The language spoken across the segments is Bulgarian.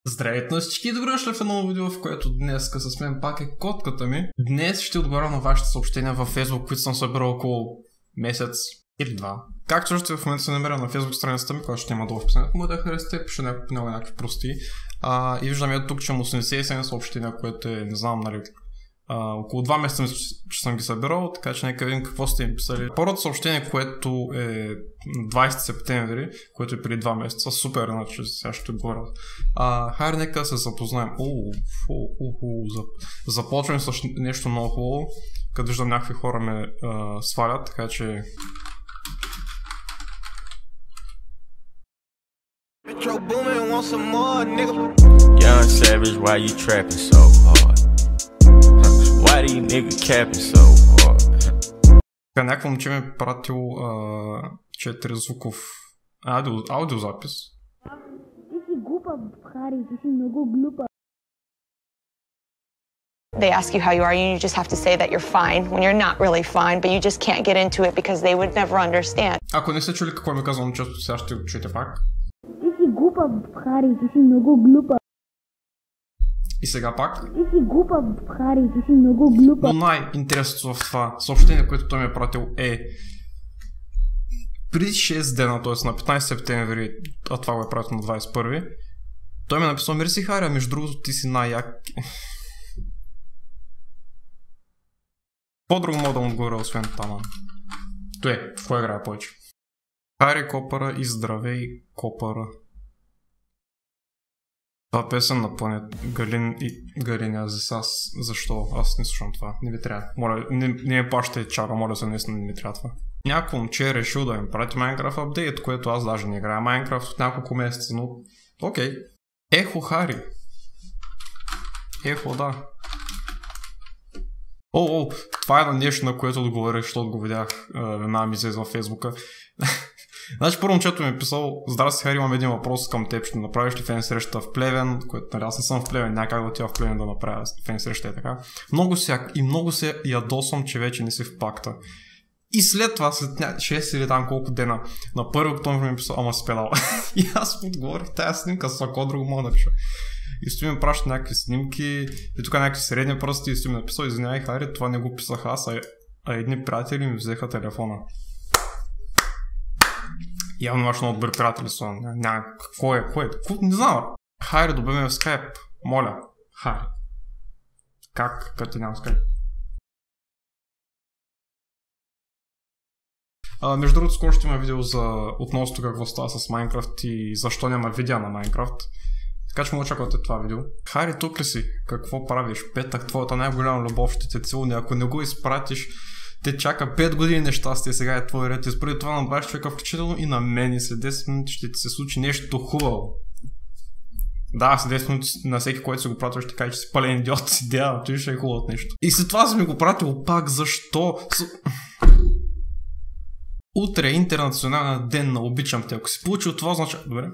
Здравейте на всички, добре дошли в едно видео, в което днес с мен пак е котката ми. Днес ще отговоря на вашите съобщения във Facebook, които съм събирал около месец или два. Както ще в момента се намеря на Facebook страницата ми, която ще има долу в описанието, може да харесате, пише някакви прости. И виждам ето тук, че има 87 съобщения, което е, не знам, нали, около 2 месеца мисля, че съм ги събирал, така че нека видим какво сте им писали. Първото съобщение, което е 20 септември, което е преди 2 месеца, супер, значи сега ще говоря. Хайде, нека се запознаем. Започваме с нещо много хубаво, като виждам някакви хора ме свалят, така че... Young Savage, why you trapping so hard? Why these niggas capping so hard? Някакво момче ми е пратил 4 звуков аудиозапис. Ти си глупа, Хари, ти си много глупа. They ask you how you are, and you just have to say that you're fine when you're not really fine, but you just can't get into it because they would never understand. Ако не сте чули какво ми казвам често, сега ще го чуете пак. Ти си глупа, Хари, ти си много глупа. И сега пак. Ти си глупа, Хари, ти си много глупа. Но най-интересното в това съобщение, което той ми е пратил е преди 6 дена, т.е. на 15 септември, а това го е пратил на 21, той ми е написал: мерси, Хари, между другото ти си най-як. По-друго мога да му отговоря, освен тама. Той, в кое играя повече? Хари Копара и здравей Копара. Това песен на Планет Галин и Галиня. Защо? Аз не слушам това. Не ви трябва. Моля, не ми плащате чара, моля се, наистина не ми трябва това. Някой момче е решил да ми прати Minecraft апдейт, което аз даже не играя Minecraft от няколко месеца, но окей. Ехо Хари. Ехо, да. Това е на нещо, на което отговорих, защото го видях една ми излезе във Фейсбука. Значи първо момчето ми е писал: здрасти, Хари, имам един въпрос към теб, ще направиш ли фен среща в Плевен, което нали аз не съм в Плевен, някак да отива в Плевен да направя фен среща и така. Много се ядосвам, че вече не си в пакта. И след това, след 6 или там колко дена, на 1 октомври ми е писал: ама си педал. И аз отговорих тази снимка, с ако друго мога да пиша. И стои ми праща някакви снимки, и тук някакви средни пръсти, и стои ми написал: извинявай, Хари, това не го писах аз, а едни приятели ми взеха телефона. Явно имаш много добри приятели са. Какво е? Не знам. Хайри, добре ме в скайп. Моля. Хайри. Как? Като няма скайп? Между другото, скоро ще има видео относно какво става с Майнкрафт и защо няма видео на Майнкрафт. Така че му очаквате това видео. Хайри, тук ли си? Какво правиш? Петък, твоята най-голяма любов ще те целуне. Ако не го изпратиш, те чака 5 години нещастие, сега е твой ред. Изпреди това на 20 човека включително и на мен, и след 10 минути ще ти се случи нещо хубаво. Да, след 10 минути на всеки, който си го пратил, ще каже, че си пълен идиот, си дея, той ще е хубаво нещо. И след това си ми го пратил пак, защо? Утре е интернационален ден на обичам те. Ако си получил това, значи... Добре.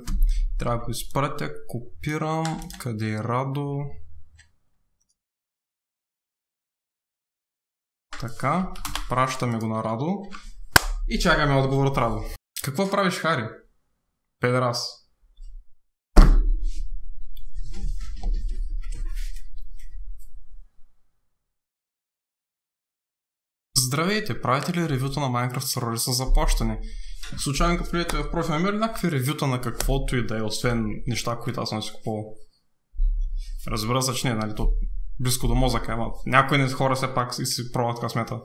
Трябва да го изпратя, копирам, къде е Радо... Така, пращаме го на Радо и чакаме отговор от Радо. Какво правиш, Хари? Педерас. Здравейте, правите ли ревюта на Minecraft с роли с заплащане? Случайно като влияте в профил, има ли някакви ревюта на каквото и да е, освен неща, които аз съм си купувал? Разбира се, че не, нали, то близко до мозъка, ама някои хора все пак си пробват късмета.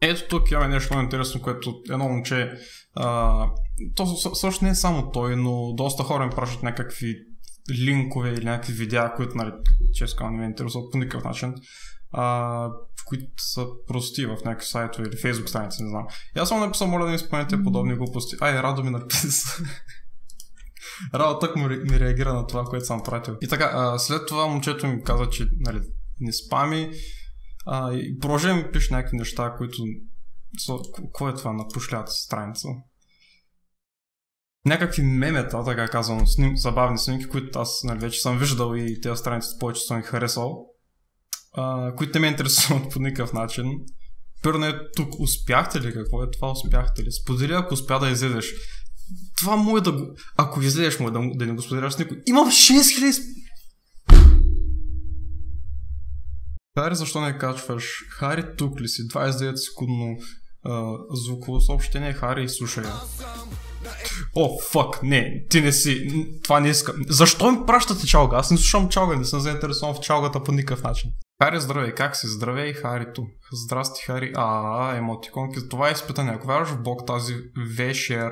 Ето тук имаме нещо много интересно, което едно момче, то също не е само той, но доста хора им пращат някакви линкове или някакви видеа, които, нали, често не ме интересуват по никакъв начин, които са прости в някакви сайтове или фейсбук страници, не знам. И аз съм написал: моля да ми спомняте подобни глупости. Радо ми написа. Радо тък ми реагира на това, което съм пратил. И така, след това момчето ми каза, че нали, не спами. И продължава ми пише някакви неща, които са... Какво е това на пошлята страница? Някакви мемета, така казвам, забавни снимки, които аз нали, вече съм виждал и тези страници повече съм ги харесал. Които не ме интересуват по никакъв начин. Първо е тук: успяхте ли? Какво е това? Успяхте ли? Сподели, ако успя да излезеш. Това му е да го... Ако излезеш му да не го споделяш с никой. Имам 6000... Хари, защо не качваш? Хари, тук ли си? 29 секундно звуково съобщение. Хари, слушай. О, фак, не, ти не си, това не иска. Защо ми пращате чалга? Аз не слушам чалга, не съм заинтересован в чалгата по никакъв начин. Хари, здравей, как си? Здравей, Харито. Здрасти, Хари. Емотиконки. Това е изпитане. Ако вярваш в Бог тази вечер,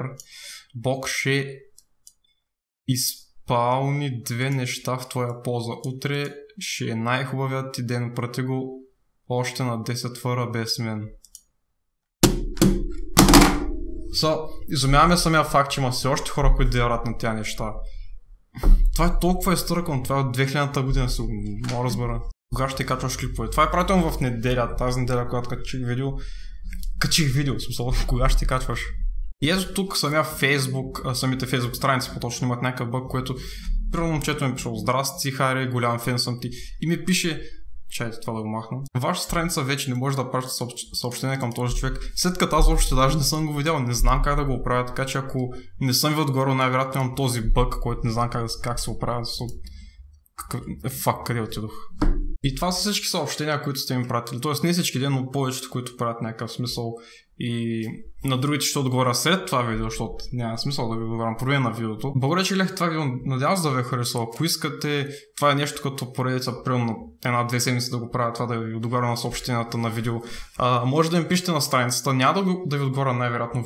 Бог ще изпълни две неща в твоя полза. Утре ще е най-хубавият ти ден. Прати го още на 10 фъра без мен. Изумяваме самия факт, че има все още хора, които вярват на тези неща. Това е толкова изтъркано, това е от 2000-та година, си мога разбера. Кога ще качваш клипове? Това е правително в неделя, тази неделя, когато качих видео, в смисъл, кога ще качваш? И ето тук самите Facebook страници по-точно имат някакъв бъг, което примерно момчето ми пишел: здрасти, Хари, голям фен съм ти. И ми пише, чайте това да го махна. Ваша страница вече не може да праща съобщение към този човек, след като аз още даже не съм го видял, не знам как да го оправя, така че ако не съм ви отгоре, най-вероятно имам този бъг, който не знам как се оправя. Фак, къде отидох? И това са всички съобщения, които сте ми пратили. Тоест не всички ден, но повечето, които правят някакъв смисъл. И на другите ще отговоря след това видео, защото няма смисъл да ви отговорям по време на видеото. Благодаря, че гледахте това видео. Надявам се да ви е харесало. Ако искате, това е нещо като поредица, примерно една-две седмици да го правя това, да ви отговоря на съобщенията на видео. Може да ми пишете на страницата. Няма да ви отговоря най-вероятно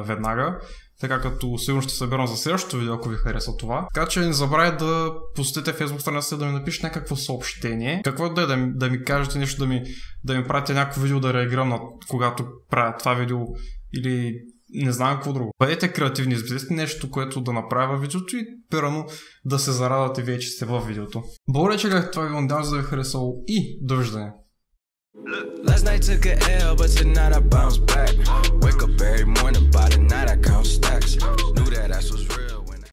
веднага, така като сигурно ще събирам за следващото видео, ако ви хареса това. Така че не забравяйте да посетите Facebook страницата, да ми напишете някакво съобщение. Какво да ми кажете нещо, да ми пратите някакво видео, да реагирам на когато правя това видео, или не знам какво друго. Бъдете креативни, измислете нещо, което да направя видеото и пирано да се зарадвате вие, че сте във видеото. Благодаря, че гледахте това видео, надявам се да ви е харесало и довиждане. Last night took a L, but tonight I bounce back. Wake up every morning.